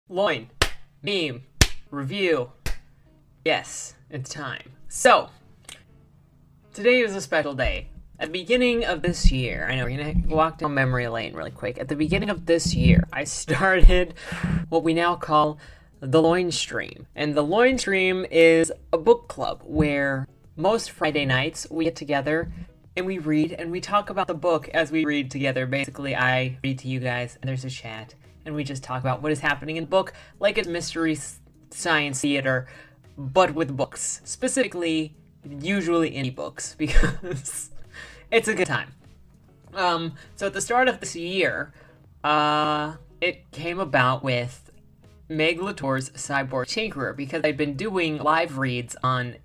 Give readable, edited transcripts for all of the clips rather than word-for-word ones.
Loin, meme, review. Yes, it's time. So, today is a special day. At the beginning of this year, I know we're gonna walk down memory lane really quick. At the beginning of this year, I started what we now call the Loin Stream. And the Loin Stream is a book club where most Friday nights we get together and we read and we talk about the book as we read together. Basically, I read to you guys and there's a chat and we just talk about what is happening in the book like it's mystery science theater, but with books. Specifically, usually indie books, because it's a good time. So at the start of this year, it came about with Meg Latour's Cyborg Tinkerer, because I'd been doing live reads on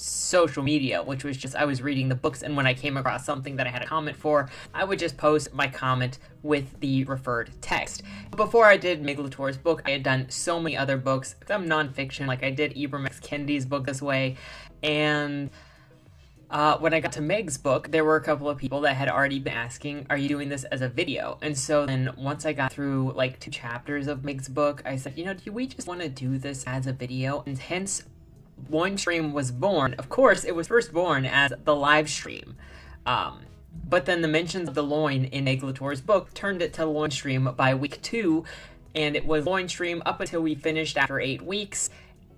social media, which was just, I was reading the books, and when I came across something that I had a comment for, I would just post my comment with the referred text. Before I did Meg Latour's book, I had done so many other books, some nonfiction, like I did Ibram X. Kendi's book this way, and when I got to Meg's book, there were a couple of people that had already been asking, are you doing this as a video? And so then once I got through like 2 chapters of Meg's book, I said, you know, do we just want to do this as a video? And hence, Loin Stream was born. Of course, it was first born as the live stream. But then the mentions of the loin in Meg Latour's book turned it to Loin Stream by week 2, and it was Loin Stream up until we finished after 8 weeks.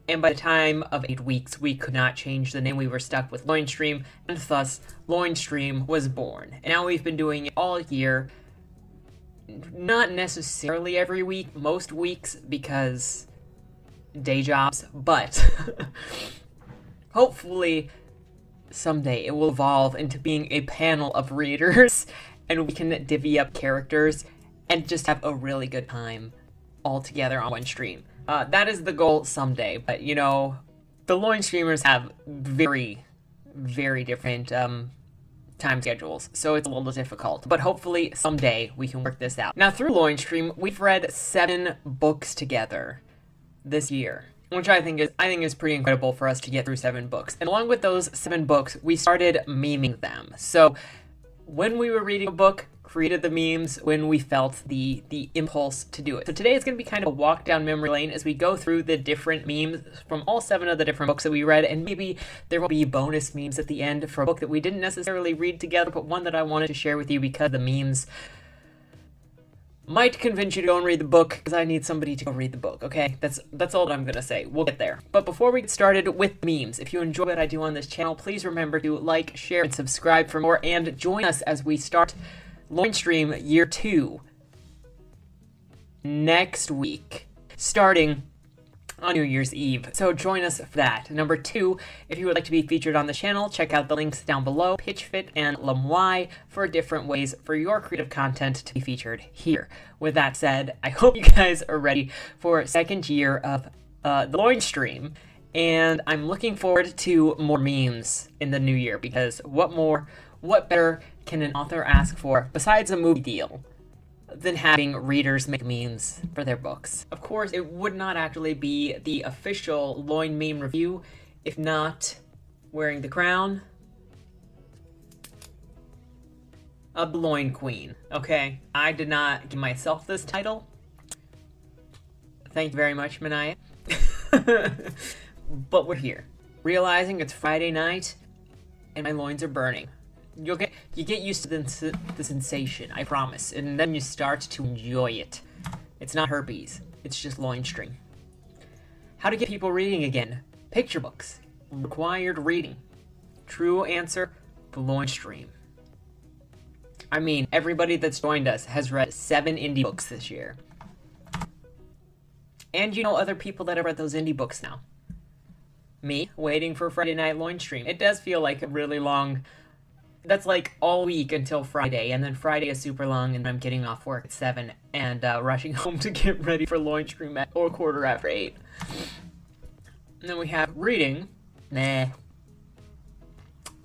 And by the time of 8 weeks, we could not change the name. We were stuck with Loin Stream, and thus Loin Stream was born. And now we've been doing it all year. Not necessarily every week, most weeks, because day jobs, but hopefully someday it will evolve into being a panel of readers, and we can divvy up characters and just have a really good time all together on one stream. That is the goal someday, but you know, the Loin streamers have very, very different time schedules, so it's a little difficult, but hopefully someday we can work this out. Now, through Loin Stream, we've read 7 books together this year, which I think is pretty incredible for us to get through 7 books. And along with those 7 books, we started memeing them. So when we were reading a book, created the memes when we felt the impulse to do it. So today is going to be kind of a walk down memory lane as we go through the different memes from all 7 of the different books that we read, and maybe there will be bonus memes at the end for a book that we didn't necessarily read together, but one that I wanted to share with you because the memes might convince you to go and read the book, because I need somebody to go read the book, okay? That's all that I'm gonna say. We'll get there. But before we get started with memes, if you enjoy what I do on this channel, please remember to like, share, and subscribe for more, and join us as we start Loin Stream Year 2 next week, starting on New Year's Eve. So join us for that. Number 2, if you would like to be featured on the channel, check out the links down below, PitchFit and Loin, for different ways for your creative content to be featured here. With that said, I hope you guys are ready for 2nd year of the Loin Stream, and I'm looking forward to more memes in the new year, because what better can an author ask for besides a movie deal than having readers make memes for their books? Of course, it would not actually be the official Loin meme review if not wearing the crown of the Loin Queen, okay? I did not give myself this title. Thank you very much, Manaya. But we're here, realizing it's Friday night and my loins are burning. You get used to the sensation, I promise, and then you start to enjoy it. It's not herpes, it's just Loin Stream. How to get people reading again? Picture books. Required reading. True answer, the Loin Stream. I mean, everybody that's joined us has read 7 indie books this year. And you know other people that have read those indie books now. Me, waiting for Friday night Loin Stream. It does feel like a really long... That's like all week until Friday, and then Friday is super long, and I'm getting off work at 7 and rushing home to get ready for Loin Stream at 8:15. And then we have reading.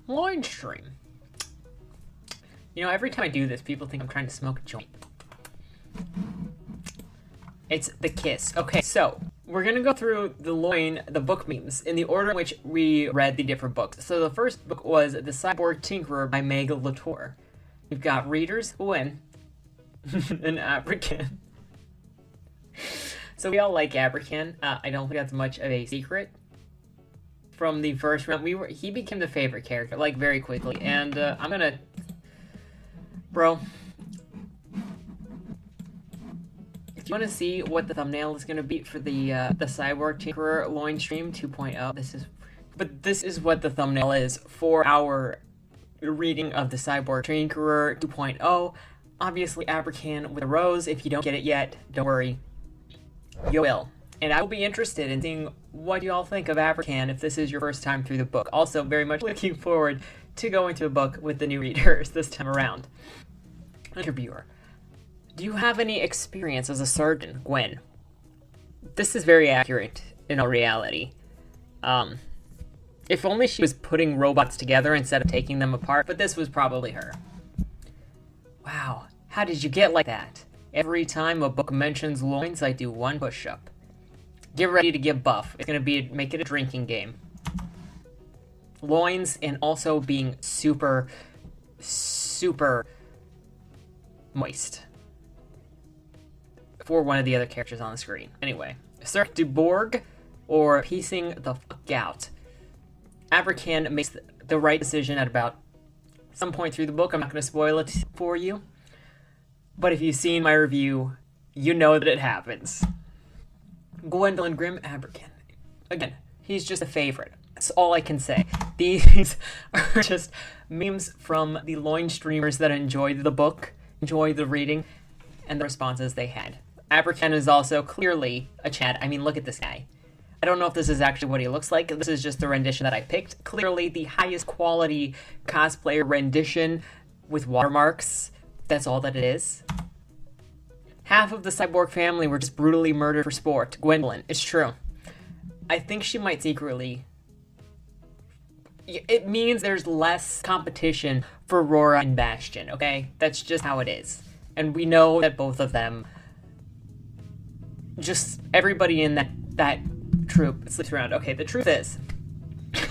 Loin Stream. You know, every time I do this, people think I'm trying to smoke a joint. It's the kiss. Okay, so we're gonna go through the book memes in the order in which we read the different books. So the first book was The Cyborg Tinkerer by Meg Latour. We've got readers who win an African So we all like Abercan. I don't think that's much of a secret. From the first round, he became the favorite character, like, very quickly. And I'm gonna... Bro. If you want to see what the thumbnail is gonna be for the Cyborg Tinkerer Loin stream 2.0, this is what the thumbnail is for our reading of the Cyborg Tinkerer 2.0. Obviously, Abercan with a rose. If you don't get it yet, don't worry. You will. And I will be interested in seeing what you all think of Abercan if this is your first time through the book. Also, very much looking forward to going through the book with the new readers this time around. Interviewer. Do you have any experience as a surgeon, Gwen? This is very accurate in all reality. If only she was putting robots together instead of taking them apart, but this was probably her. Wow, how did you get like that? Every time a book mentions loins, I do one push-up. Get ready to get buff. It's gonna make it a drinking game. Loins, and also being super, super moist. For one of the other characters on the screen. Anyway, Cirque du Bourg, or piecing the fuck out. Abercan makes the right decision at about some point through the book. I'm not going to spoil it for you. But if you've seen my review, you know that it happens. Gwendolyn Grimm, Abercan. Again, he's just a favorite. That's all I can say. These are just memes from the Loin streamers that enjoyed the book, enjoyed the reading, and the responses they had. Abercan is also clearly a Chad. I mean, look at this guy. I don't know if this is actually what he looks like. This is just the rendition that I picked. Clearly the highest quality cosplayer rendition with watermarks. That's all that it is. Half of the Cyborg family were just brutally murdered for sport. Gwendolyn, it's true. I think she might secretly... It means there's less competition for Aurora and Bastion, okay? That's just how it is. And we know that both of them... Just everybody in that troop sleeps around. Okay, the truth is,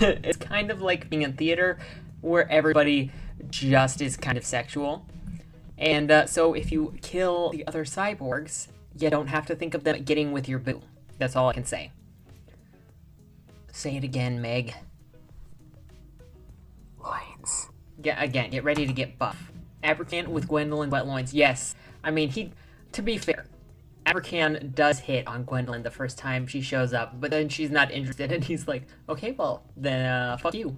it's kind of like being in theater where everybody just is kind of sexual. And so if you kill the other cyborgs, you don't have to think of them getting with your boo. That's all I can say. Say it again, Meg. Loins. Yeah, again, get ready to get buff. Abercan with Gwendolyn wet loins. Yes. I mean, to be fair, Abercan does hit on Gwendolyn the first time she shows up, but then she's not interested, and he's like, okay, well, then, fuck you.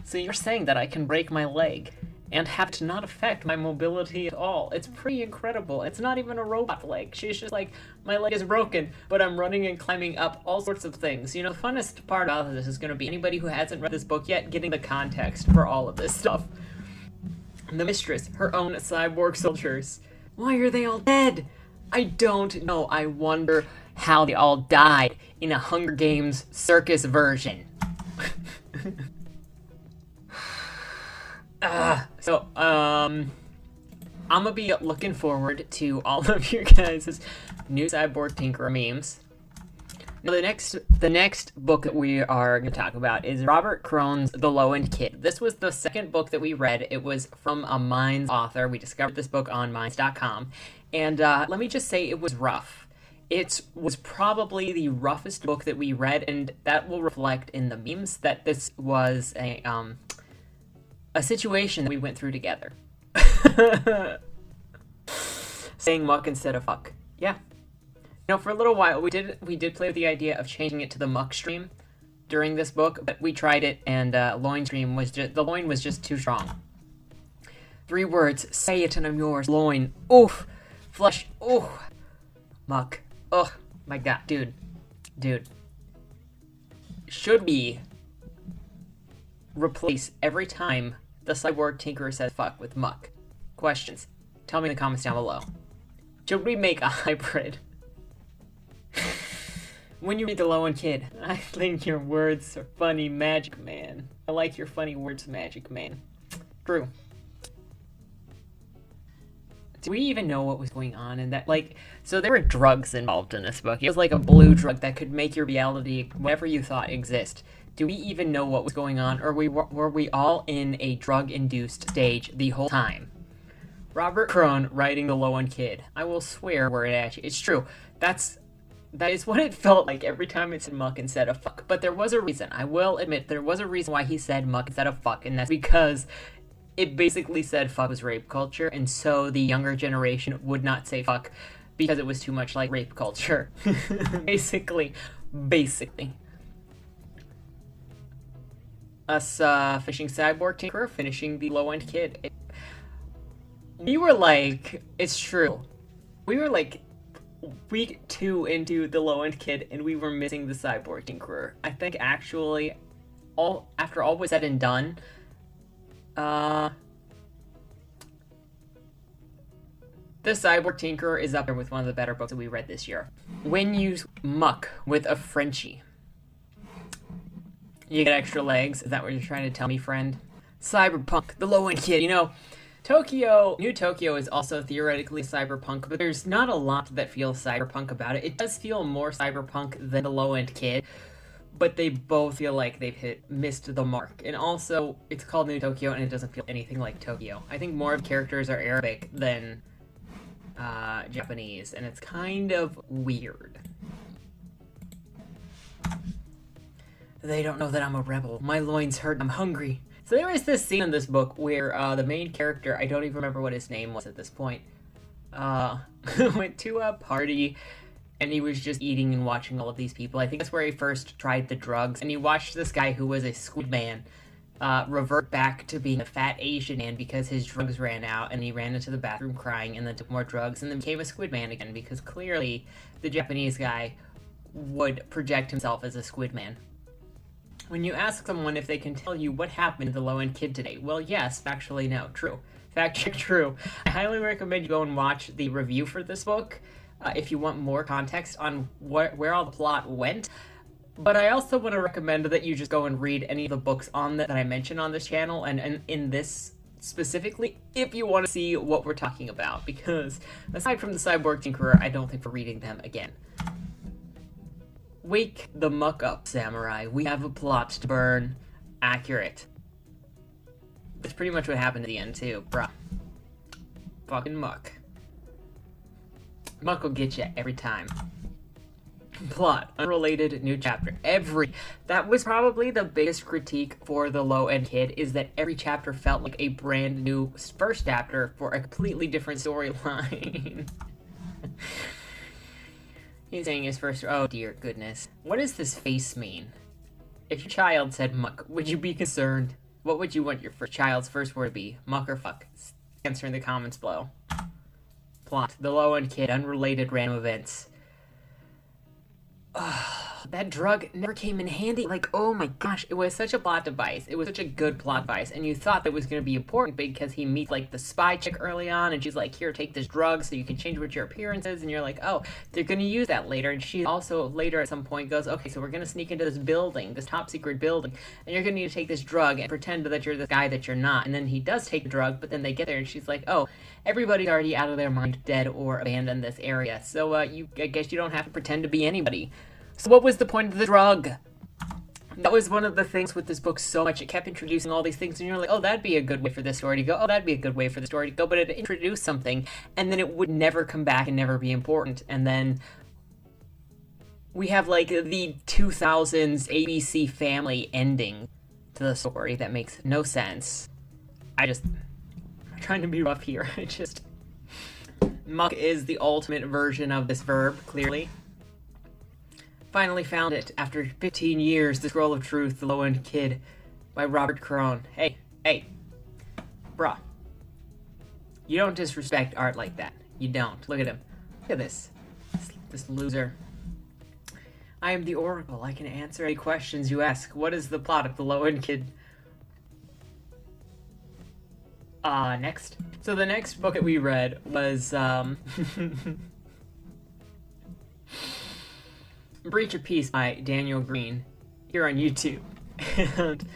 So you're saying that I can break my leg and have it not affect my mobility at all. It's pretty incredible. It's not even a robot leg. She's just like, my leg is broken, but I'm running and climbing up all sorts of things. You know, the funnest part of this is going to be anybody who hasn't read this book yet getting the context for all of this stuff. The mistress, her own cyborg soldiers. Why are they all dead? I don't know. I wonder how they all died in a Hunger Games circus version. I'm gonna be looking forward to all of your guys' new Cyborg Tinkerer memes. Now, the next book that we are going to talk about is Robert Krone's The Loin Kid. This was the second book that we read. It was from a Minds author. We discovered this book on Minds.com. And let me just say it was rough. It was probably the roughest book that we read, and that will reflect in the memes that this was a situation that we went through together. Saying muck instead of fuck. Yeah. You know, for a little while, we did play with the idea of changing it to the muck stream during this book, but we tried it, and Loin stream was just, the Loin was just too strong. 3 words, say it and I'm yours. Loin, oof, flush, oof, muck, oh my god, dude. Should we replace every time the Cyborg Tinkerer says fuck with muck? Questions. Tell me in the comments down below. Should we make a hybrid? When you read The Loin Kid, I think your words are funny, Magic Man. I like your funny words, Magic Man. True. Do we even know what was going on in that? Like, so there were drugs involved in this book. It was like a blue drug that could make your reality, whatever you thought, exist. Do we even know what was going on, or were we all in a drug-induced stage the whole time? Robert KRONE writing The Loin Kid. I will swear word at you. It's true. That is what it felt like every time it said muck instead of fuck. But there was a reason. I will admit there was a reason why he said muck instead of fuck, and that's because it basically said fuck was rape culture, and so the younger generation would not say fuck because it was too much like rape culture. Basically. Us fishing cyborg tinkerer finishing the Loin Kid. We were like, it's true. We were like week 2 into the Loin Kid and we were missing the cyborg tinkerer. I think actually, after all was said and done, the Cyborg Tinkerer is up there with one of the better books that we read this year. When you muck with a Frenchie, you get extra legs. Is that what you're trying to tell me, friend? Cyberpunk, the Loin Kid. You know, New Tokyo is also theoretically cyberpunk, but there's not a lot that feels cyberpunk about it. It does feel more cyberpunk than the Loin Kid, but they both feel like they've missed the mark. And also, it's called New Tokyo, and it doesn't feel anything like Tokyo. I think more of the characters are Arabic than Japanese, and it's kind of weird. They don't know that I'm a rebel. My loins hurt. I'm hungry. So there is this scene in this book where the main character, I don't even remember what his name was at this point, went to a party and he was just eating and watching all of these people. I think that's where he first tried the drugs, and he watched this guy who was a squid man revert back to being a fat Asian man because his drugs ran out, and he ran into the bathroom crying and then took more drugs and then became a squid man again because clearly the Japanese guy would project himself as a squid man. When you ask someone if they can tell you what happened to the Loin Kid today, well, yes, factually, no, true. Fact check, true. I highly recommend you go and watch the review for this book if you want more context on where all the plot went. But I also want to recommend that you just go and read any of the books on that I mentioned on this channel, and in this specifically, if you want to see what we're talking about, because aside from the Cyborg Tinkerer, I don't think we're reading them again. Wake the muck up, samurai. We have a plot to burn. Accurate. That's pretty much what happened at the end, too, bruh. Fucking muck. Muck will get you every time. Plot. Unrelated new chapter. That was probably the biggest critique for the Loin Kid, is that every chapter felt like a brand new first chapter for a completely different storyline. He's saying his first. Oh dear goodness. What does this face mean? If your child said muck, would you be concerned? What would you want your child's first word to be? Muck or fuck? Answer in the comments below. Plot. The Loin Kid. Unrelated random events. That drug never came in handy. Like, oh my gosh, it was such a plot device. It was such a good plot device, and you thought that was going to be important because he meets, like, the spy chick early on, and she's like, here, take this drug so you can change what your appearance is, and you're like, oh, they're going to use that later, and she also later at some point goes, okay, so we're going to sneak into this building, this top secret building, and you're going to need to take this drug and pretend that you're the guy that you're not, and then he does take the drug, but then they get there, and she's like, oh, everybody's already out of their mind, dead or abandoned this area, so I guess you don't have to pretend to be anybody. So what was the point of the drug? That was one of the things with this book so much. It kept introducing all these things, and you're like, oh, that'd be a good way for this story to go. Oh, that'd be a good way for the story to go. But it introduced something, and then it would never come back and never be important. And then we have, like, the 2000s ABC Family ending to the story that makes no sense. I'm trying to be rough here. Muck is the ultimate version of this verb, clearly. Finally found it after 15 years, The Scroll of Truth, The Loin Kid by Robert KRONE. Hey, bruh. You don't disrespect art like that. You don't. Look at him. Look at this loser. I am the Oracle. I can answer any questions you ask. What is the plot of The Loin Kid? Next. So the next book that we read was, Breach of Peace by Daniel Green here on YouTube. And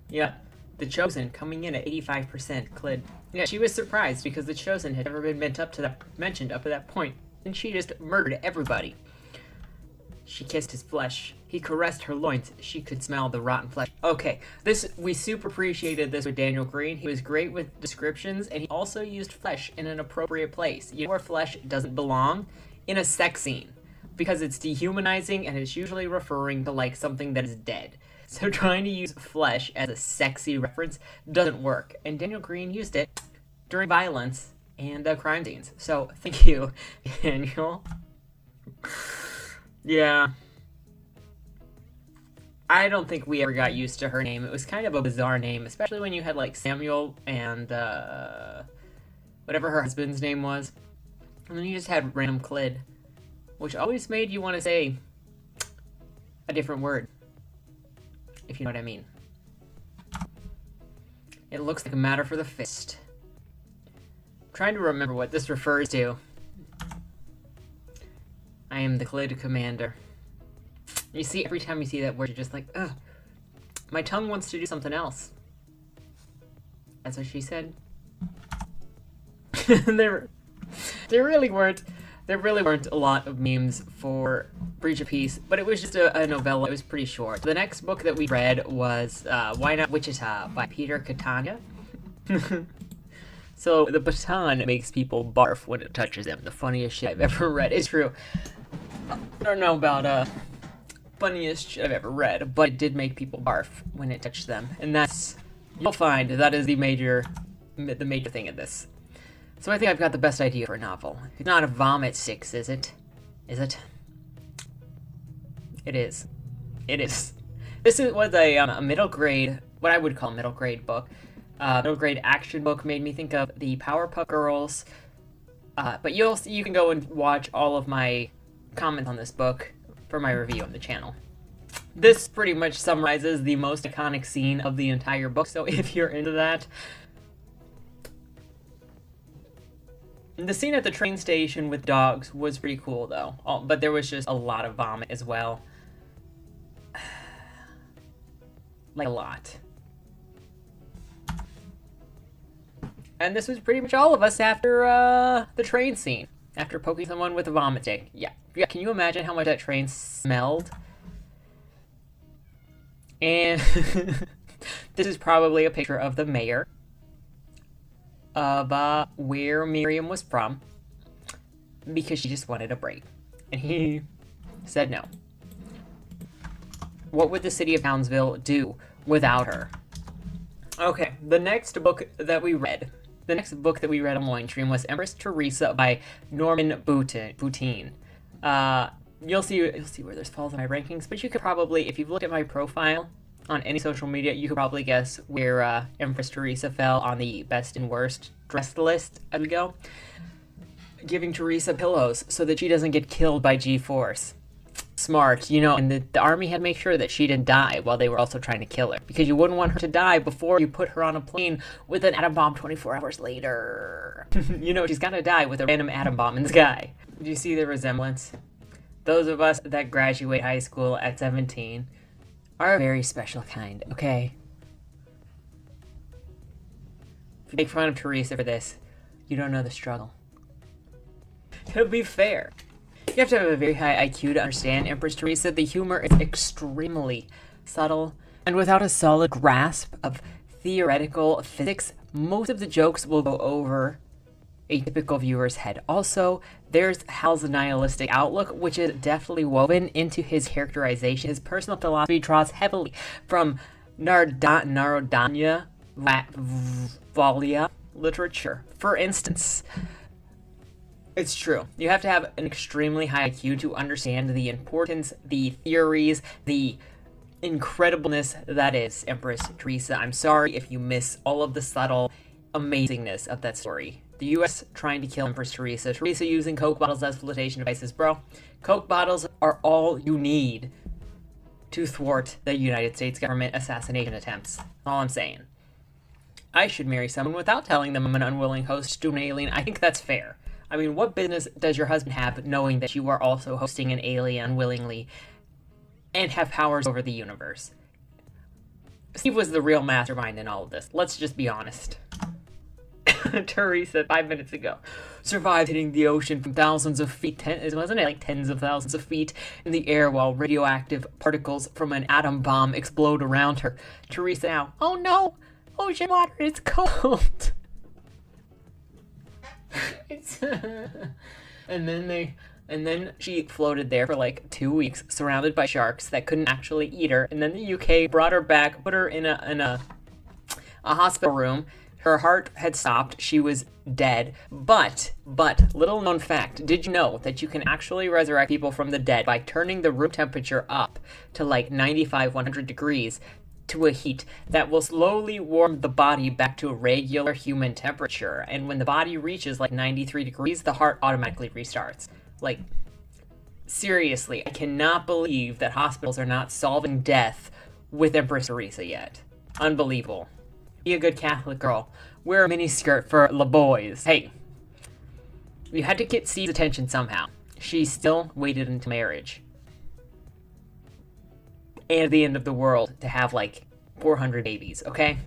yeah, The Chosen coming in at 85% CLED. Yeah, she was surprised because The Chosen had never been mentioned up to that point, and she just murdered everybody. She kissed his flesh. He caressed her loins. She could smell the rotten flesh. Okay, we super appreciated this with Daniel Green. He was great with descriptions, and he also used flesh in an appropriate place. You know where flesh doesn't belong? In a sex scene. Because it's dehumanizing, and it's usually referring to, like, something that is dead. So trying to use flesh as a sexy reference doesn't work. And Daniel Green used it during violence and crime scenes. So thank you, Daniel. Yeah. I don't think we ever got used to her name. It was kind of a bizarre name, especially when you had, like, Samuel and, whatever her husband's name was. And then you just had random Clyd, which always made you want to say a different word, if you know what I mean. It looks like a matter for the fist. I'm trying to remember what this refers to. I am the Clyd commander. You see, every time you see that word, you're just like, ugh. My tongue wants to do something else. That's what she said. There really weren't a lot of memes for Breach of Peace, but it was just a novella. It was pretty short. The next book that we read was Why Not Wichita by Peter Catania. So the baton makes people barf when it touches them. The funniest shit I've ever read. It's true. I don't know about funniest shit I've ever read, but it did make people barf when it touched them. And that's, you'll find, that is the major thing in this. So I think I've got the best idea for a novel. It's not a vomit 6, is it? Is it? It is. It is. This was a middle grade, what I would call a middle grade book. Middle grade action book. Made me think of the Powerpuff Girls. But you can go and watch all of my comments on this book for my review on the channel. This pretty much summarizes the most iconic scene of the entire book, so if you're into that. The scene at the train station with dogs was pretty cool, though. But there was just a lot of vomit as well. Like, a lot. And this was pretty much all of us after the train scene. After poking someone with a vomit stick. Yeah. Can you imagine how much that train smelled? And this is probably a picture of the mayor of where Miriam was from, because she just wanted a break. And he said no. What would the city of Townsville do without her? Okay, the next book that we read on Loin Stream was Empress Theresa by Norman Boutin. You'll see where this falls in my rankings, but you could probably, if you've looked at my profile on any social media, you could probably guess where Empress Theresa fell on the best and worst dressed list as we go. Giving Theresa pillows so that she doesn't get killed by G-Force. Smart, you know, and the army had to make sure that she didn't die while they were also trying to kill her, because you wouldn't want her to die before you put her on a plane with an atom bomb 24 hours later. You know, she's gotta die with a random atom bomb in the sky. Do you see the resemblance? Those of us that graduate high school at 17 are a very special kind, okay? If you make fun of Theresa for this, you don't know the struggle. To be fair, you have to have a very high IQ to understand Empress Theresa. The humor is extremely subtle, and without a solid grasp of theoretical physics, most of the jokes will go over a typical viewer's head. Also, there's Hal's nihilistic outlook, which is definitely woven into his characterization. His personal philosophy draws heavily from Narodanya Valia literature. For instance, it's true. You have to have an extremely high IQ to understand the importance, the theories, the incredibleness that is Empress Theresa. I'm sorry if you miss all of the subtle amazingness of that story. The U.S. trying to kill Empress Theresa. Theresa using Coke bottles as flotation devices. Bro, Coke bottles are all you need to thwart the United States government assassination attempts. All I'm saying. I should marry someone without telling them I'm an unwilling host to an alien. I think that's fair. I mean, what business does your husband have knowing that you are also hosting an alien unwillingly and have powers over the universe? Steve was the real mastermind in all of this. Let's just be honest. Theresa 5 minutes ago. Survived hitting the ocean from thousands of feet, wasn't it like tens of thousands of feet in the air while radioactive particles from an atom bomb explode around her. Theresa now, oh no, ocean water is cold. and then she floated there for like 2 weeks, surrounded by sharks that couldn't actually eat her. And then the UK brought her back, put her in a hospital room. Her heart had stopped. She was dead. But, little known fact, did you know that you can actually resurrect people from the dead by turning the room temperature up to like 95, 100 degrees to a heat that will slowly warm the body back to a regular human temperature. And when the body reaches like 93 degrees, the heart automatically restarts. Like, seriously, I cannot believe that hospitals are not solving death with Empress Theresa yet. Unbelievable. Be a good Catholic girl. Wear a miniskirt for the boys. Hey, you had to get Steve's attention somehow. She still waited until marriage. And the end of the world to have like 400 babies, okay?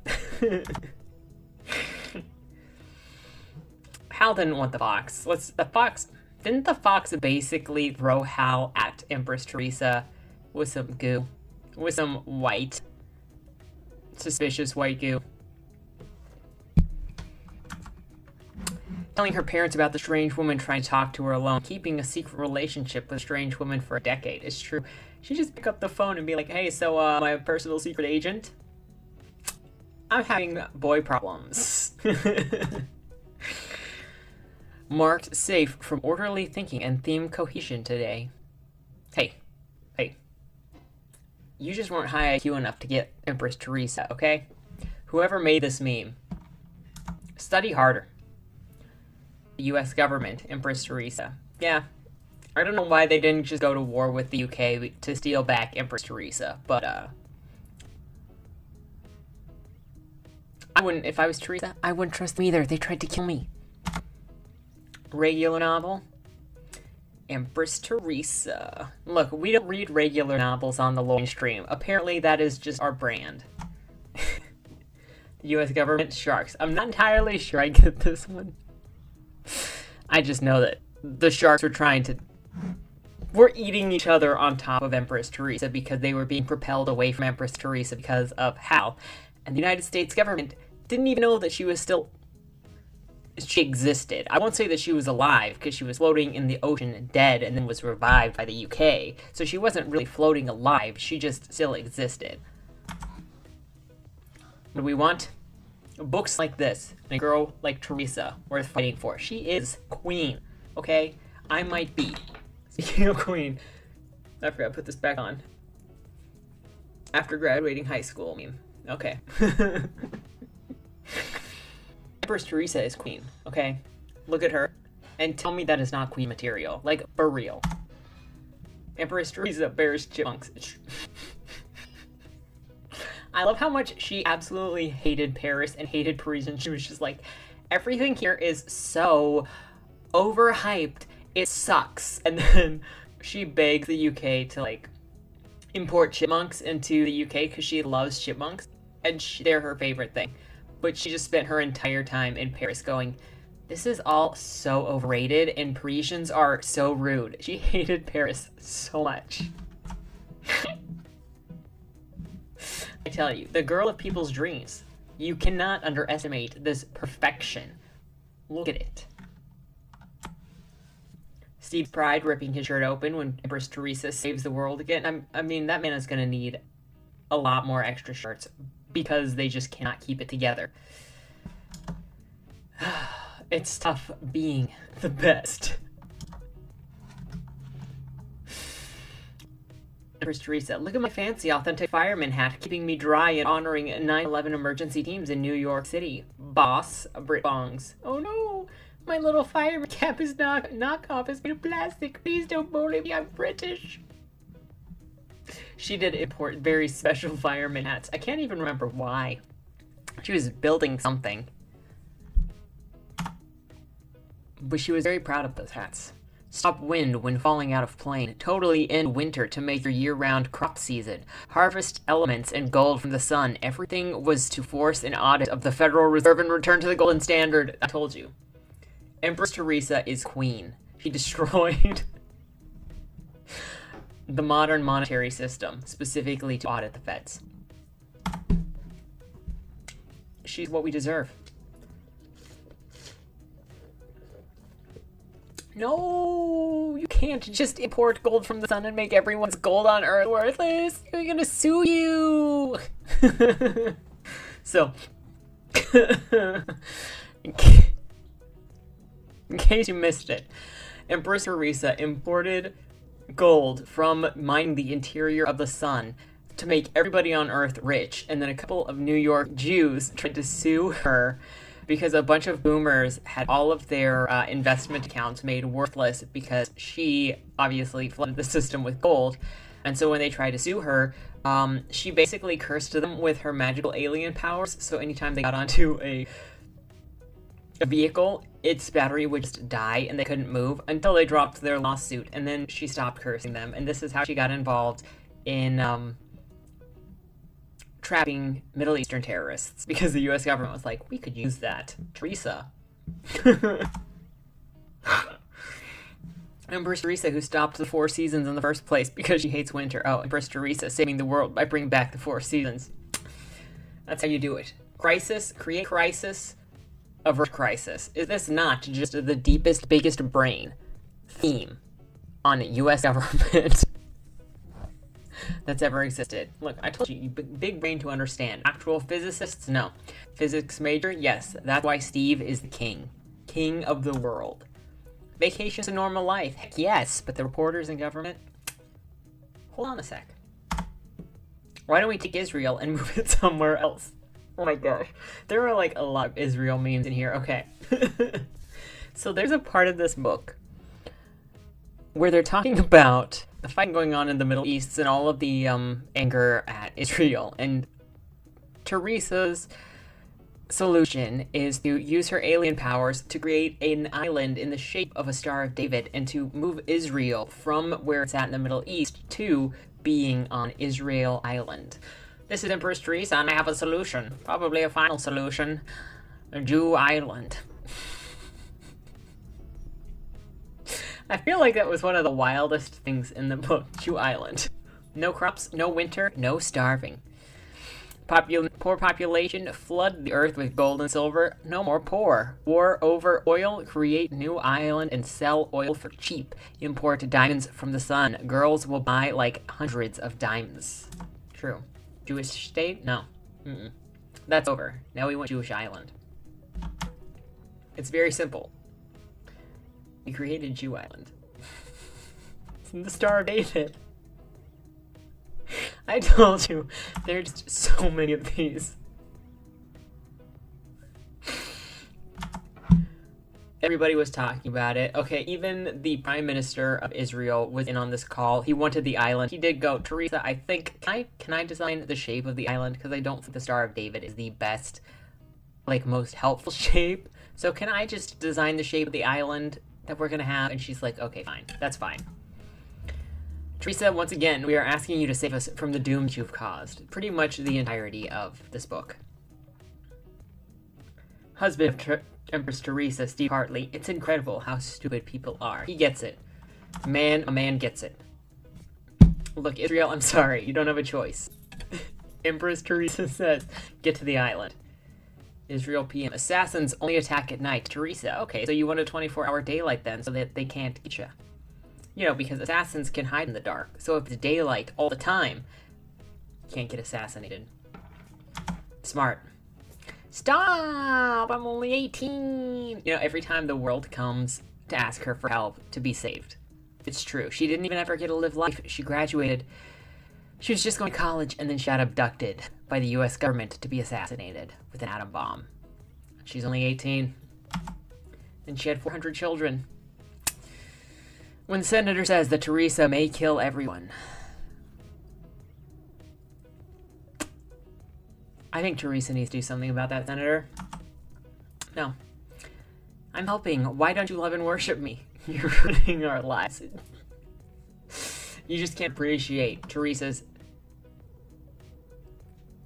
Hal didn't want the fox. Didn't the fox basically throw Hal at Empress Theresa with some goo? With some white, suspicious white goo? Telling her parents about the strange woman trying to talk to her alone, keeping a secret relationship with a strange woman for a decade. It's true. She just pick up the phone and be like, hey, so, my personal secret agent? I'm having boy problems. Marked safe from orderly thinking and theme cohesion today. Hey. You just weren't high IQ enough to get Empress Theresa, okay? Whoever made this meme, study harder. The US government, Empress Theresa. Yeah, I don't know why they didn't just go to war with the UK to steal back Empress Theresa, but, I wouldn't, if I was Theresa, I wouldn't trust them either. They tried to kill me. Regular novel? Empress Theresa. Look, we don't read regular novels on the Loin stream. Apparently that is just our brand. The US government, sharks. I'm not entirely sure I get this one. I just know that the sharks were eating each other on top of Empress Theresa because they were being propelled away from Empress Theresa because of Hal. And the United States government didn't even know that she existed. I won't say that she was alive because she was floating in the ocean dead and then was revived by the UK. So she wasn't really floating alive. She just still existed. What do we want? Books like this, and a girl like Theresa worth fighting for. She is queen, okay? I might be. Speaking of queen, I forgot to put this back on. After graduating high school meme. Okay. Empress Theresa is queen, okay? Look at her, and tell me that is not queen material. Like, for real. Empress Theresa bears chipmunks. I love how much she absolutely hated Paris and hated Parisians. She was just like, everything here is so overhyped, it sucks. And then she begs the UK to, like, import chipmunks into the UK because she loves chipmunks. And they're her favorite thing. But she just spent her entire time in Paris going, this is all so overrated and Parisians are so rude. She hated Paris so much. I tell you, the girl of people's dreams. You cannot underestimate this perfection. Look at it. Steve's pride ripping his shirt open when Empress Theresa saves the world again. I mean, that man is going to need a lot more extra shirts because they just cannot keep it together. It's tough being the best. Empress Theresa, look at my fancy authentic fireman hat, keeping me dry and honoring 9/11 emergency teams in New York City. Boss, Brit Bongs. Oh no, my little fireman cap is knockoff is made of plastic. Please don't bully me, I'm British. She did import very special fireman hats. I can't even remember why. She was building something. But she was very proud of those hats. Stop wind when falling out of plane. Totally end winter to make your year-round crop season. Harvest elements and gold from the sun. Everything was to force an audit of the Federal Reserve and return to the golden standard. I told you. Empress Theresa is queen. She destroyed the modern monetary system, specifically to audit the feds. She's what we deserve. No, you can't just import gold from the sun and make everyone's gold on Earth worthless. We're gonna sue you. So, in case you missed it, Empress Theresa imported gold from mining the interior of the sun to make everybody on Earth rich, and then a couple of New York Jews tried to sue her because a bunch of boomers had all of their investment accounts made worthless because she obviously flooded the system with gold. And so when they tried to sue her, she basically cursed them with her magical alien powers. So anytime they got onto a vehicle, its battery would just die and they couldn't move until they dropped their lawsuit. And then she stopped cursing them. And this is how she got involved in trapping Middle Eastern terrorists, because the US government was like, we could use that. Theresa. Empress Theresa, who stopped the 4 seasons in the first place because she hates winter. Oh, Empress Theresa saving the world by bringing back the 4 seasons. That's how you do it. Crisis, create crisis, avert crisis. Is this not just the deepest, biggest brain theme on US government that's ever existed? Look, I told you, big brain to understand. Actual physicists? No. Physics major? Yes. That's why Steve is the king. King of the world. Vacation's a normal life. Heck yes. But the reporters in government? Hold on a sec. Why don't we take Israel and move it somewhere else? Oh my gosh. There are like a lot of Israel memes in here. Okay. So there's a part of this book where they're talking about the fight going on in the Middle East and all of the anger at Israel. And Theresa's solution is to use her alien powers to create an island in the shape of a Star of David and to move Israel from where it's at in the Middle East to being on Israel Island. This is Empress Theresa, and I have a solution. Probably a final solution. A Jew Island. I feel like that was one of the wildest things in the book. Jew Island. No crops, no winter, no starving. Poor population, flood the earth with gold and silver. No more poor. War over oil, create new island and sell oil for cheap. Import diamonds from the sun. Girls will buy like hundreds of diamonds. True. Jewish state? No. That's over. Now we want Jewish Island. It's very simple. We created Jew Island. It's in the Star of David. I told you, there's just so many of these. Everybody was talking about it. Okay, even the Prime Minister of Israel was in on this call. He wanted the island. He did go, Theresa, I think, can I design the shape of the island? Because I don't think the Star of David is the best, like, most helpful shape. So can I just design the shape of the island that we're gonna have? And she's like, okay, fine. That's fine. Theresa, once again, we are asking you to save us from the dooms you've caused. Pretty much the entirety of this book. Husband of Empress Theresa, Steve Hartley. It's incredible how stupid people are. He gets it. A man gets it. Look, Israel, I'm sorry. You don't have a choice. Empress Theresa says, get to the island. Israel PM. Assassins only attack at night. Theresa, okay, so you want a 24-hour daylight then so that they can't get you. You know, because assassins can hide in the dark. So if it's daylight all the time, you can't get assassinated. Smart. Stop! I'm only 18! You know, every time the world comes to ask her for help to be saved. It's true. She didn't even ever get to live life. She graduated. She was just going to college and then she got abducted by the US government to be assassinated with an atom bomb. She's only 18. And she had 400 children. When the senator says that Theresa may kill everyone, I think Theresa needs to do something about that, Senator. No. I'm helping. Why don't you love and worship me? You're ruining our lives. You just can't appreciate Theresa's...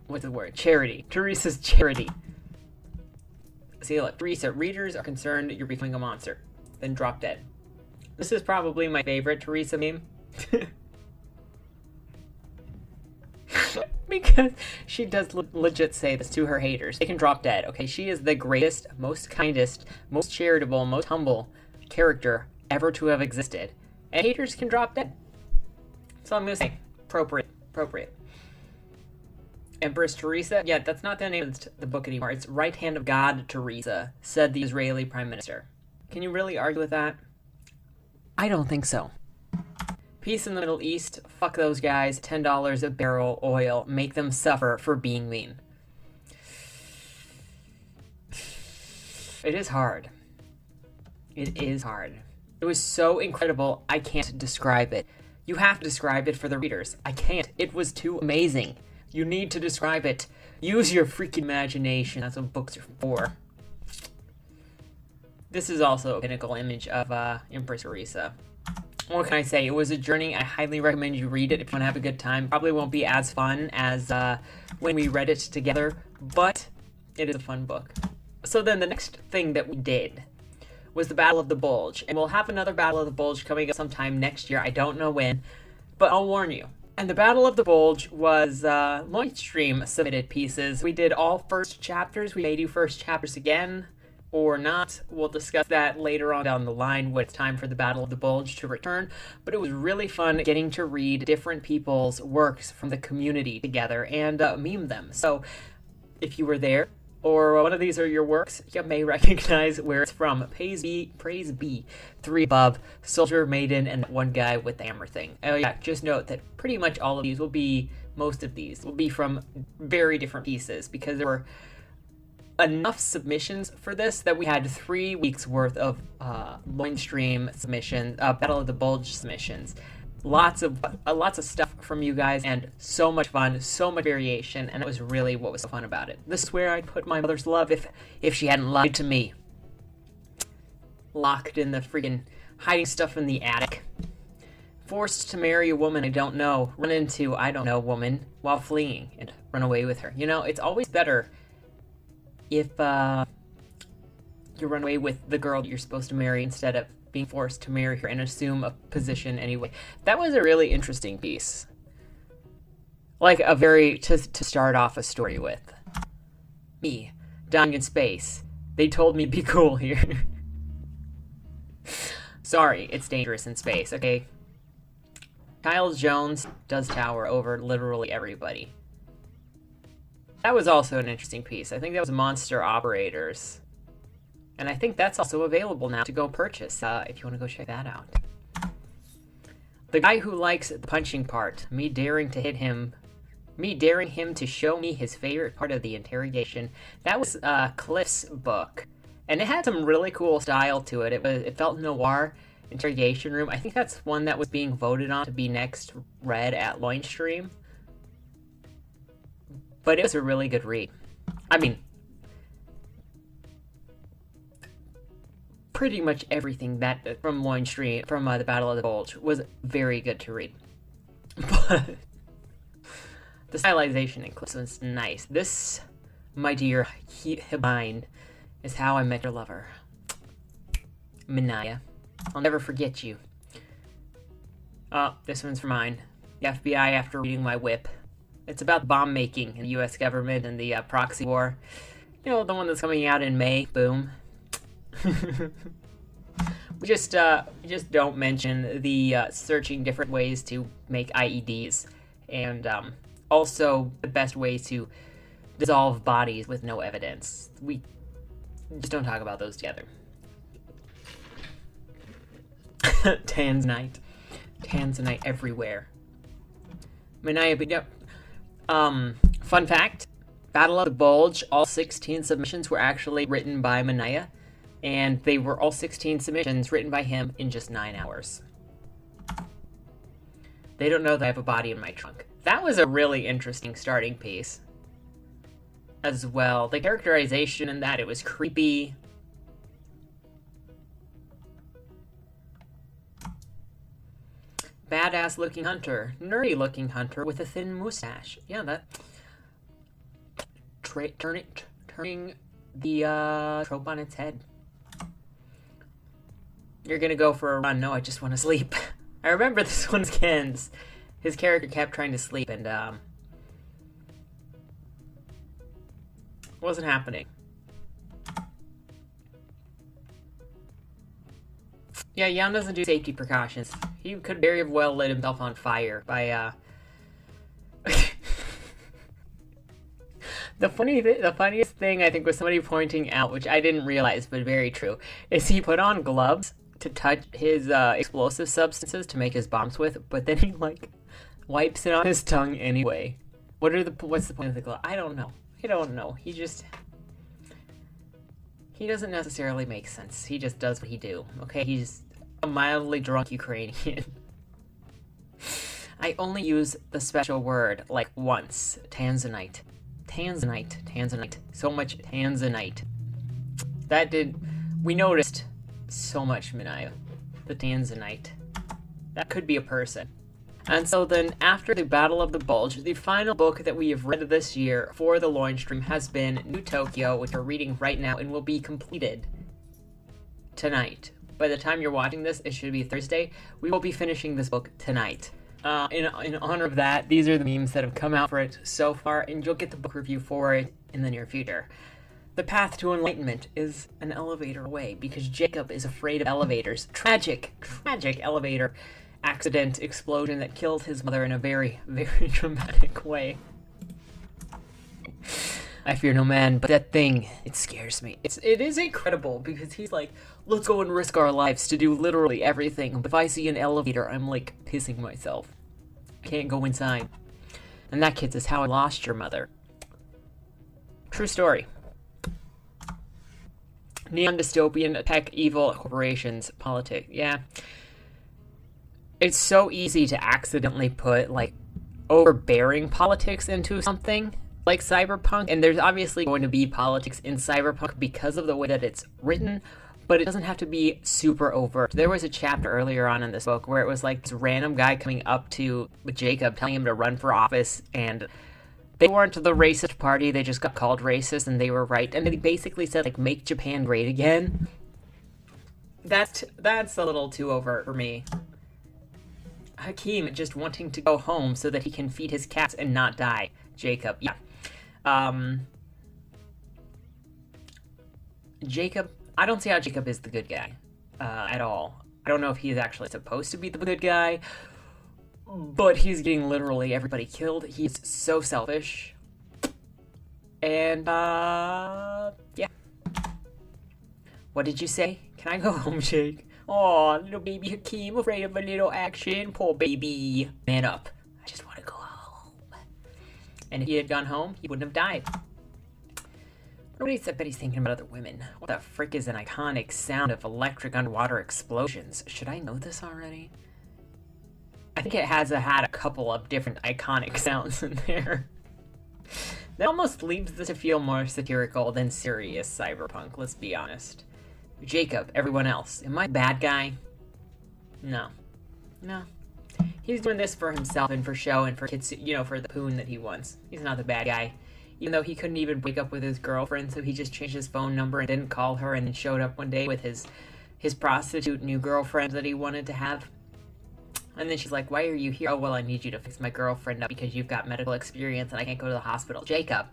What's the word? Charity. Theresa's charity. See, look, Theresa, readers are concerned you're becoming a monster. Then drop dead. This is probably my favorite Theresa meme. Because she does legit say this to her haters. They can drop dead, okay? She is the greatest, most kindest, most charitable, most humble character ever to have existed. And haters can drop dead. So I'm gonna say, appropriate. Empress Theresa? Yeah, that's not the name of the book anymore. It's Right Hand of God Theresa, said the Israeli Prime Minister. Can you really argue with that? I don't think so. Peace in the Middle East. Fuck those guys. $10 a barrel oil. Make them suffer for being mean. It is hard. It is hard. It was so incredible, I can't describe it. You have to describe it for the readers. I can't. It was too amazing. You need to describe it. Use your freaking imagination. That's what books are for. This is also a pinnacle image of Empress Theresa. What can I say? It was a journey. I highly recommend you read it if you want to have a good time. Probably won't be as fun as when we read it together, but it is a fun book. So then the next thing that we did was the Battle of the Bulge. And we'll have another Battle of the Bulge coming up sometime next year. I don't know when, but I'll warn you. And the Battle of the Bulge was Loin stream submitted pieces. We did all first chapters. We may do first chapters again or not. We'll discuss that later on down the line when it's time for the Battle of the Bulge to return. But it was really fun getting to read different people's works from the community together and meme them. So if you were there, or one of these are your works, you may recognize where it's from. Praise be, 3 above, Soldier, Maiden, and one guy with the hammer thing. Oh yeah, just note that pretty much all of these will be, most of these will be from very different pieces, because there were enough submissions for this that we had 3 weeks worth of Loin stream submissions, Battle of the Bulge submissions. Lots of stuff from you guys, and so much fun, so much variation, and it was really what was so fun about it. This is where I'd put my mother's love if she hadn't lied to me. Locked in the freaking hiding stuff in the attic. Forced to marry a woman I don't know. Run into I don't know woman while fleeing and run away with her. You know, it's always better if you run away with the girl that you're supposed to marry instead of being forced to marry her and assume a position anyway. That was a really interesting piece. Like a very, to start off a story with. Me, dying in space. They told me be cool here. Sorry, it's dangerous in space, okay? Kyle Jones does tower over literally everybody. That was also an interesting piece. I think that was Monster Operators. And I think that's also available now to go purchase, if you want to go check that out. The guy who likes the punching part, me daring him to show me his favorite part of the interrogation. That was Cliff's book. And it had some really cool style to it. It felt noir, interrogation room. I think that's one that was being voted on to be next read at Loin stream. But it was a really good read. I mean, pretty much everything that from Loin stream, from the Battle of the Bulge, was very good to read. But the stylization in Clips was nice. This, my dear Hebine, is how I met your lover. Minaya. I'll never forget you. Oh, this one's for mine. The FBI after reading my whip. It's about bomb making in the US government and the proxy war. You know, the one that's coming out in May. Boom. We just don't mention the searching different ways to make IEDs, and also the best ways to dissolve bodies with no evidence. We just don't talk about those together. Tanzanite. Tanzanite everywhere. Manaya, yep. Fun fact, Battle of the Bulge, all 16 submissions were actually written by Manaya, and they were all 16 submissions written by him in just 9 hours. They don't know that I have a body in my trunk. That was a really interesting starting piece as well. The characterization in that, it was creepy. badass looking hunter, nerdy looking hunter with a thin mustache. Yeah, that turning the trope on its head. You're gonna go for a run. No, I just want to sleep. I remember this one's Ken's. His character kept trying to sleep and wasn't happening. Yeah, Jan doesn't do safety precautions. He could very well lit himself on fire by The funniest thing I think was somebody pointing out, which I didn't realize but very true, is he put on gloves to touch his explosive substances to make his bombs with, but then he like wipes it on his tongue anyway. What's the point of the glove? I don't know. He doesn't necessarily make sense. He just does what he do. Okay, he's a mildly drunk Ukrainian. I only use the special word like once. Tanzanite. Tanzanite. So much Tanzanite. We noticed so much, Minaya. The Tanzanite. That could be a person. And so then, after the Battle of the Bulge, the final book that we have read this year for the Loin stream has been New Tokyo, which we're reading right now and will be completed tonight. By the time you're watching this, it should be Thursday. We will be finishing this book tonight. In honor of that, these are the memes that have come out for it so far, and you'll get the book review for it in the near future. The path to enlightenment is an elevator away, because Jacob is afraid of elevators. Tragic elevator accident explosion that killed his mother in a very, very dramatic way. I fear no man, but that thing, it scares me. It is incredible, because he's like, let's go and risk our lives to do literally everything. But if I see an elevator, I'm like pissing myself. I can't go inside. And that, kids, is how I lost your mother. True story. Neon dystopian, tech, evil, corporations, politics. Yeah. It's so easy to accidentally put, like, overbearing politics into something like Cyberpunk, and there's obviously going to be politics in Cyberpunk because of the way that it's written, but it doesn't have to be super overt. There was a chapter earlier on in this book where it was like this random guy coming up to Jacob telling him to run for office, and they weren't the racist party, they just got called racist, and they were right, and they basically said, like, make Japan great again. That's a little too overt for me. Hakeem just wanting to go home so that he can feed his cats and not die. Jacob, yeah. Jacob, I don't see how Jacob is the good guy at all. I don't know if he's actually supposed to be the good guy, but he's getting literally everybody killed. He's so selfish. And, yeah. What did you say? Can I go home, Jake? Oh, little baby Hakeem, afraid of a little action. Poor baby. Man up. I just want to go home. And if he had gone home, he wouldn't have died. I bet he's thinking about other women. What the frick is an iconic sound of electric underwater explosions? Should I know this already? I think it has had a couple of different iconic sounds in there. That almost leaves this to feel more satirical than serious Cyberpunk, let's be honest. Jacob, everyone else. Am I a bad guy? No. No. He's doing this for himself and for show and for kids, you know, for the poon that he wants. He's not the bad guy. Even though he couldn't even wake up with his girlfriend, so he just changed his phone number and didn't call her, and then showed up one day with his prostitute new girlfriend that he wanted to have. And then she's like, why are you here? Oh, well, I need you to fix my girlfriend up because you've got medical experience and I can't go to the hospital. Jacob,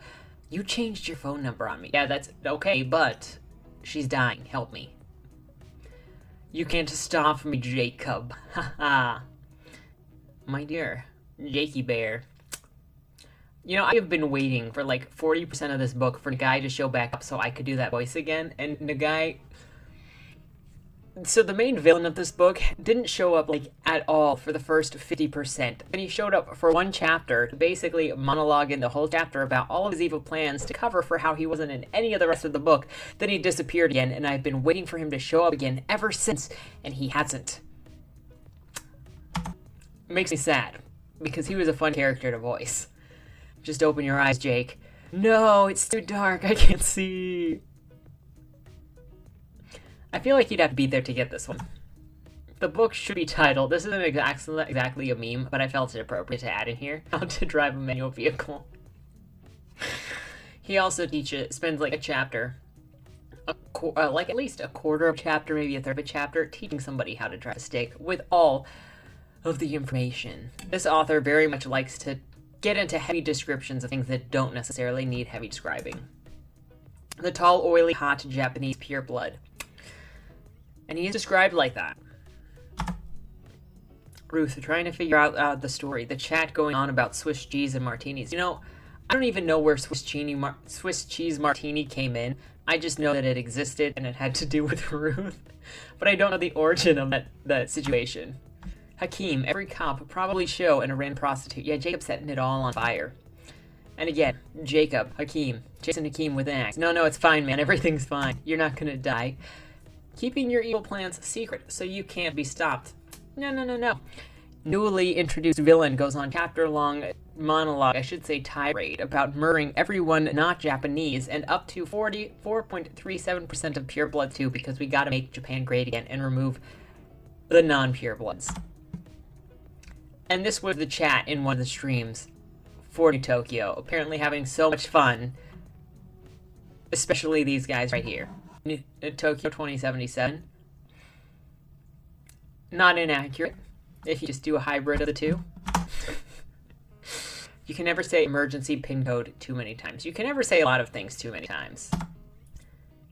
you changed your phone number on me. Yeah, that's okay, but she's dying. Help me. You can't stop me, Jacob. Haha. My dear Jakey Bear. You know, I have been waiting for like 40% of this book for Nagai to show back up so I could do that voice again. And Nagai... So the main villain of this book didn't show up, like, at all for the first 50%. And he showed up for one chapter to basically monologue in the whole chapter about all of his evil plans to cover for how he wasn't in any of the rest of the book. Then he disappeared again, and I've been waiting for him to show up again ever since, and he hasn't. It makes me sad, because he was a fun character to voice. Just open your eyes, Jake. No, it's too dark, I can't see. I feel like you'd have to be there to get this one. The book should be titled, this isn't exactly a meme, but I felt it appropriate to add in here, How to Drive a Manual Vehicle. He also spends like a chapter, like at least a quarter of a chapter, maybe a third of a chapter, teaching somebody how to drive a stick with all of the information. This author very much likes to get into heavy descriptions of things that don't necessarily need heavy describing. The tall, oily, hot Japanese pureblood. And he is described like that. Ruth, trying to figure out the story. The chat going on about Swiss cheese and martinis. You know, I don't even know where Swiss cheese martini came in. I just know that it existed and it had to do with Ruth. But I don't know the origin of that situation. Hakeem, every cop, probably show, and a random prostitute. Yeah, Jacob setting it all on fire. And again, Jacob, Hakeem, Jason Hakeem with an axe. No, it's fine, man. Everything's fine. You're not gonna die. Keeping your evil plans secret so you can't be stopped. No. Newly introduced villain goes on chapter-long monologue, I should say tirade, about murdering everyone not Japanese and up to 44.37% of purebloods too, because we gotta make Japan great again and remove the non-purebloods. And this was the chat in one of the streams for New Tokyo, apparently having so much fun, especially these guys right here. New Tokyo 2077. Not inaccurate, if you just do a hybrid of the two. You can never say emergency pin code too many times. You can never say a lot of things too many times.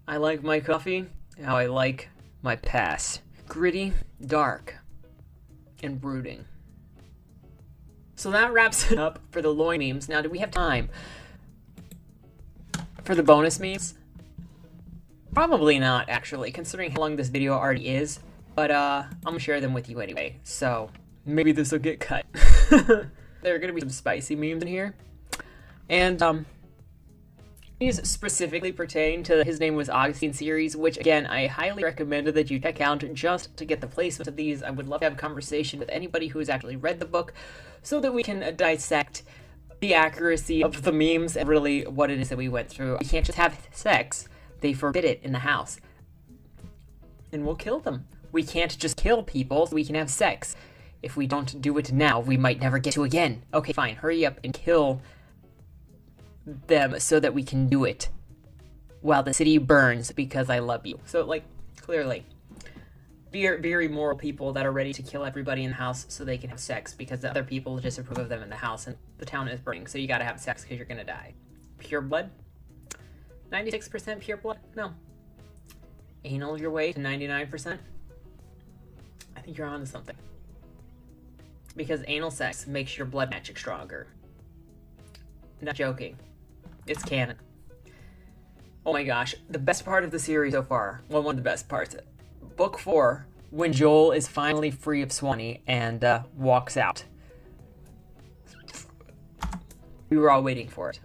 I like my coffee how I like my past. Gritty, dark, and brooding. So that wraps it up for the Loin memes. Now, do we have time for the bonus memes? Probably not, actually, considering how long this video already is. But, I'm gonna share them with you anyway, so maybe this will get cut. There are gonna be some spicy memes in here. And, these specifically pertain to His Name Was Augustin series, which, again, I highly recommend that you check out just to get the placement of these. I would love to have a conversation with anybody who has actually read the book so that we can dissect the accuracy of the memes and really what it is that we went through. We can't just have sex. They forbid it in the house. And we'll kill them. We can't just kill people so we can have sex. If we don't do it now, we might never get to again. Okay, fine. Hurry up and kill them so that we can do it while the city burns because I love you. So, like, clearly, very, very moral people that are ready to kill everybody in the house so they can have sex because the other people disapprove of them in the house and the town is burning. So you gotta have sex because you're gonna die. Pure blood? 96% pure blood? No. Anal your way to 99%? I think you're onto something. Because anal sex makes your blood magic stronger. Not joking. It's canon. Oh my gosh, the best part of the series so far, well, one of the best parts, Book 4, when Joel is finally free of Swanee and walks out. We were all waiting for it.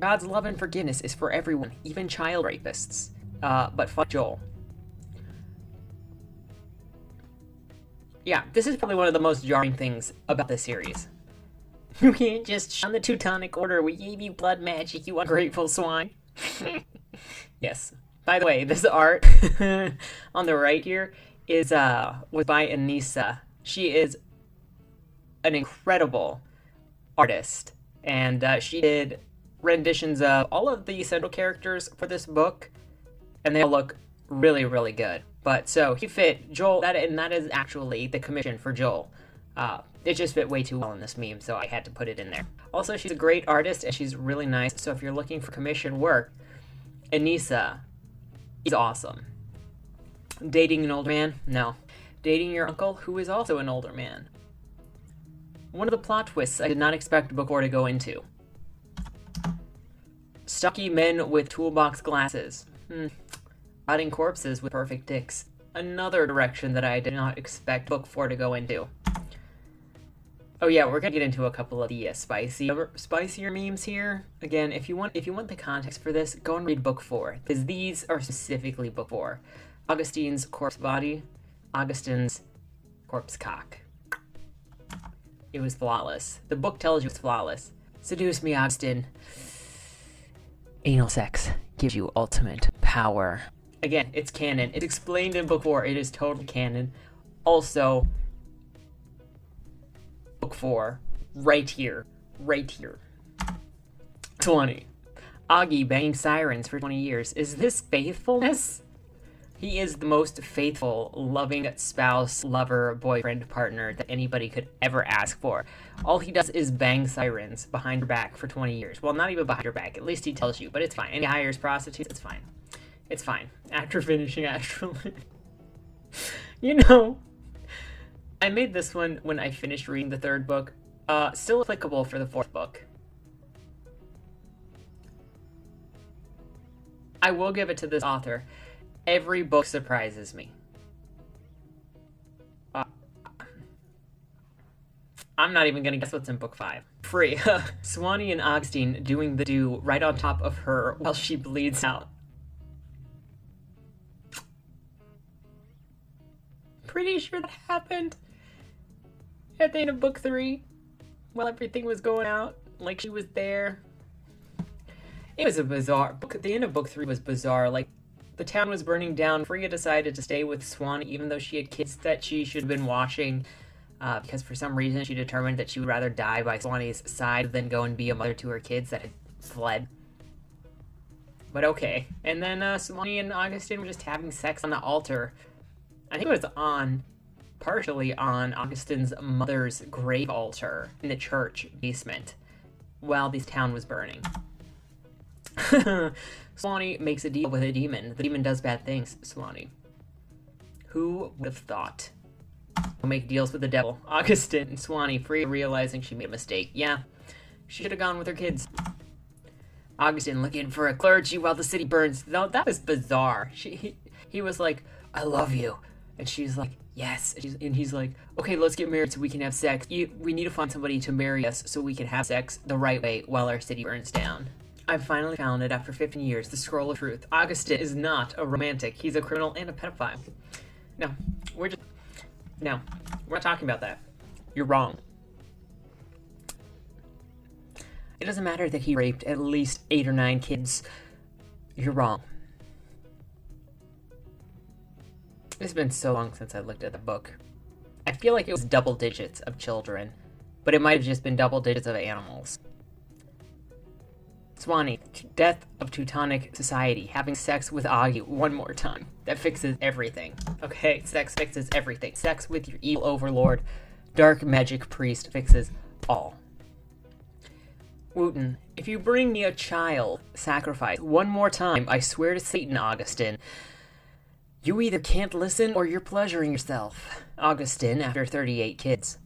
God's love and forgiveness is for everyone, even child rapists. But fuck Joel. Yeah, this is probably one of the most jarring things about this series. You can't just shun the Teutonic Order. We gave you blood magic, you ungrateful swine. Yes. By the way, this art on the right here is was by Anissa. She is an incredible artist, and she did renditions of all of the central characters for this book, and they all look really, really good. But so he fit Joel, and that is actually the commission for Joel. It just fit way too well in this meme, so I had to put it in there. Also, she's a great artist, and she's really nice, so if you're looking for commission work, Anissa is awesome. Dating an older man? No. Dating your uncle, who is also an older man. One of the plot twists I did not expect Book 4 to go into. Stocky men with toolbox glasses. Rotting corpses with perfect dicks. Another direction that I did not expect Book 4 to go into. Oh yeah, we're gonna get into a couple of the spicier memes here. Again, if you want the context for this, go and read Book 4, because these are specifically Book 4. Augustin's corpse body, Augustin's corpse cock. It was flawless. The book tells you it's flawless. Seduce me, Augustin. Anal sex gives you ultimate power. Again, it's canon. It's explained in book 4. It is totally canon. Also, book 4, right here. Right here. 20. Augie banging sirens for 20 years. Is this faithfulness? He is the most faithful, loving spouse, lover, boyfriend, partner that anybody could ever ask for. All he does is bang sirens behind your back for 20 years. Well, not even behind your back. At least he tells you, but it's fine. And he hires prostitutes. It's fine. It's fine. After finishing Astrally. You know, I made this one when I finished reading the 3rd book. Still applicable for the 4th book. I will give it to this author. Every book surprises me. I'm not even gonna guess what's in book 5. Free. Swanee and Augustin doing the do right on top of her while she bleeds out. Pretty sure that happened at the end of book 3 while everything was going out, like she was there. It was a bizarre book. The end of book 3 was bizarre. Like, the town was burning down. Freya decided to stay with Swanee even though she had kids that she should have been watching, because for some reason she determined that she would rather die by Swanee's side than go and be a mother to her kids that had fled. But okay. And then Swanee and Augustin were just having sex on the altar. I think it was partially on Augustin's mother's grave altar in the church basement while this town was burning. Swanee makes a deal with a demon. The demon does bad things, Swanee. Who would have thought? We'll make deals with the devil. Augustin and Swanee, free realizing she made a mistake. Yeah, she should have gone with her kids. Augustin looking for a clergy while the city burns. No, that was bizarre. He was like, I love you. And she's like, yes. And he's like, okay, let's get married so we can have sex. We need to find somebody to marry us so we can have sex the right way while our city burns down. I've finally found it after 15 years, the scroll of truth. Augustin is not a romantic. He's a criminal and a pedophile. No, we're not talking about that. You're wrong. It doesn't matter that he raped at least 8 or 9 kids. You're wrong. It's been so long since I looked at the book. I feel like it was double digits of children, but it might have just been double digits of animals. Swanee, death of Teutonic society, having sex with Augie one more time. That fixes everything. Okay, sex fixes everything. Sex with your evil overlord, dark magic priest fixes all. Wooten, if you bring me a child sacrifice one more time, I swear to Satan, Augustin, you either can't listen or you're pleasuring yourself. Augustin, after 38 kids.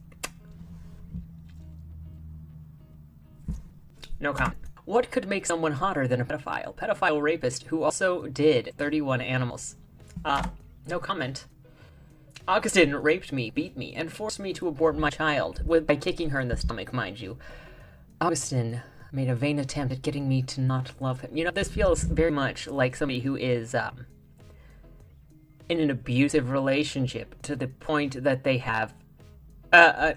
No comment. What could make someone hotter than a pedophile? Pedophile rapist who also did 31 animals. No comment. Augustin raped me, beat me, and forced me to abort my child, by kicking her in the stomach, mind you. Augustin made a vain attempt at getting me to not love him. You know, this feels very much like somebody who is, in an abusive relationship to the point that they have a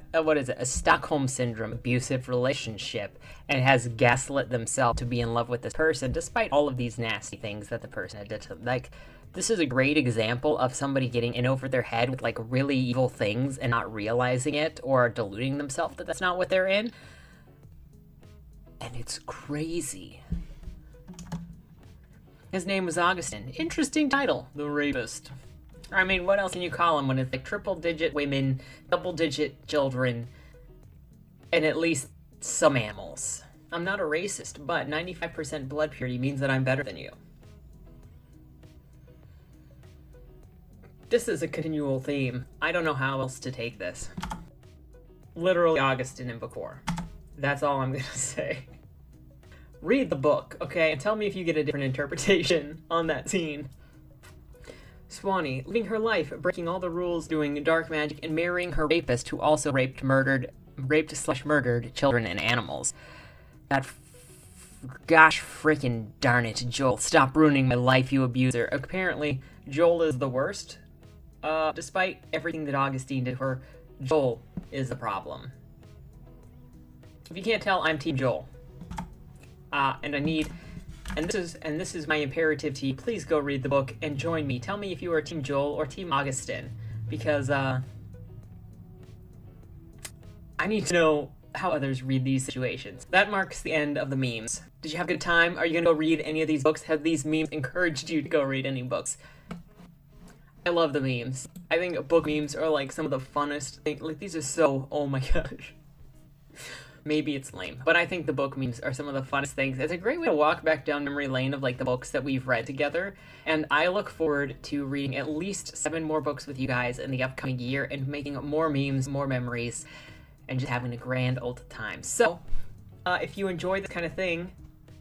Stockholm Syndrome abusive relationship and has gaslit themselves to be in love with this person despite all of these nasty things that the person had done to them. Like, this is a great example of somebody getting in over their head with, like, really evil things and not realizing it or deluding themselves that that's not what they're in. And it's crazy. His name was Augustin. Interesting title. The Rapist. I mean, what else can you call him when it's like triple-digit women, double-digit children, and at least some animals? I'm not a racist, but 95% blood purity means that I'm better than you. This is a continual theme. I don't know how else to take this. Literally Augustin in book 4. That's all I'm gonna say. Read the book, okay, and tell me if you get a different interpretation on that scene. Swanee, living her life, breaking all the rules, doing dark magic, and marrying her rapist who also raped/murdered children and animals. Gosh frickin' darn it, Joel. Stop ruining my life, you abuser. Apparently, Joel is the worst. Despite everything that Augustine did to her, Joel is the problem. If you can't tell, I'm Team Joel. And I need And this is my imperative to you. Please go read the book and join me. Tell me if you are Team Joel or Team Augustin, because I need to know how others read these situations. That marks the end of the memes. Did you have a good time? Are you gonna go read any of these books? Have these memes encouraged you to go read any books? I love the memes. I think book memes are like some of the funnest things. Like, these are so, oh my gosh. Maybe it's lame, but I think the book memes are some of the funnest things. It's a great way to walk back down memory lane of like the books that we've read together, and I look forward to reading at least 7 more books with you guys in the upcoming year and making more memes, more memories, and just having a grand old time. So, if you enjoy this kind of thing,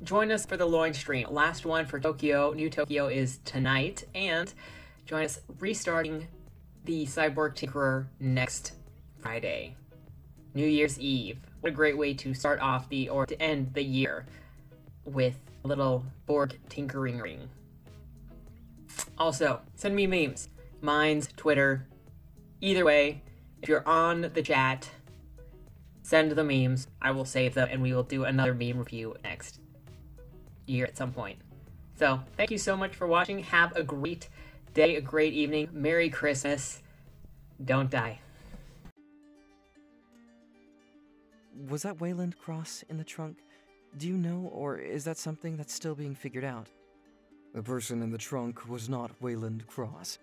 join us for the Loin stream. Last one for Tokyo, New Tokyo, is tonight, and join us restarting the Cyborg Tinkerer next Friday, New Year's Eve. What a great way to start off or to end the year with a little Borg tinkering ring. Also, send me memes. Mine's Twitter. Either way, if you're on the chat, send the memes. I will save them, and we will do another meme review next year at some point. So, thank you so much for watching. Have a great day, a great evening. Merry Christmas. Don't die. Was that Wayland Cross in the trunk? Do you know, or is that something that's still being figured out? The person in the trunk was not Wayland Cross.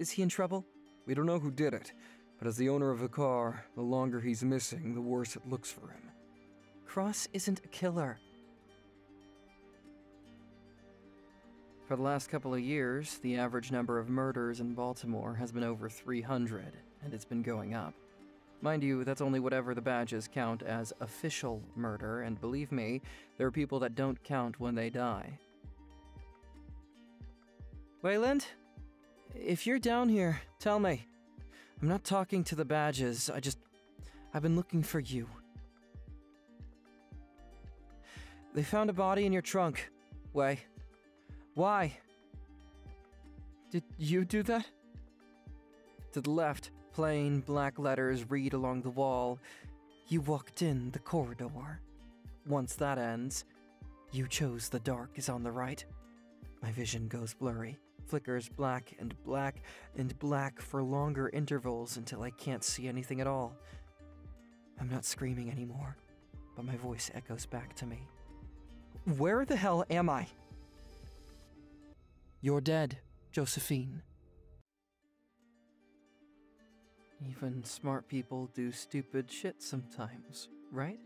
Is he in trouble? We don't know who did it, but as the owner of the car, the longer he's missing, the worse it looks for him. Cross isn't a killer. For the last couple of years, the average number of murders in Baltimore has been over 300, and it's been going up. Mind you, that's only whatever the badges count as official murder, and believe me, there are people that don't count when they die. Wayland? If you're down here, tell me. I'm not talking to the badges, I've been looking for you. They found a body in your trunk. Way. Why? Did you do that? To the left. Plain black letters read along the wall. You walked in the corridor. Once that ends, you chose the dark is on the right. My vision goes blurry, flickers black and black and black for longer intervals until I can't see anything at all. I'm not screaming anymore, but my voice echoes back to me. Where the hell am I? You're dead, Josephine. Even smart people do stupid shit sometimes, right?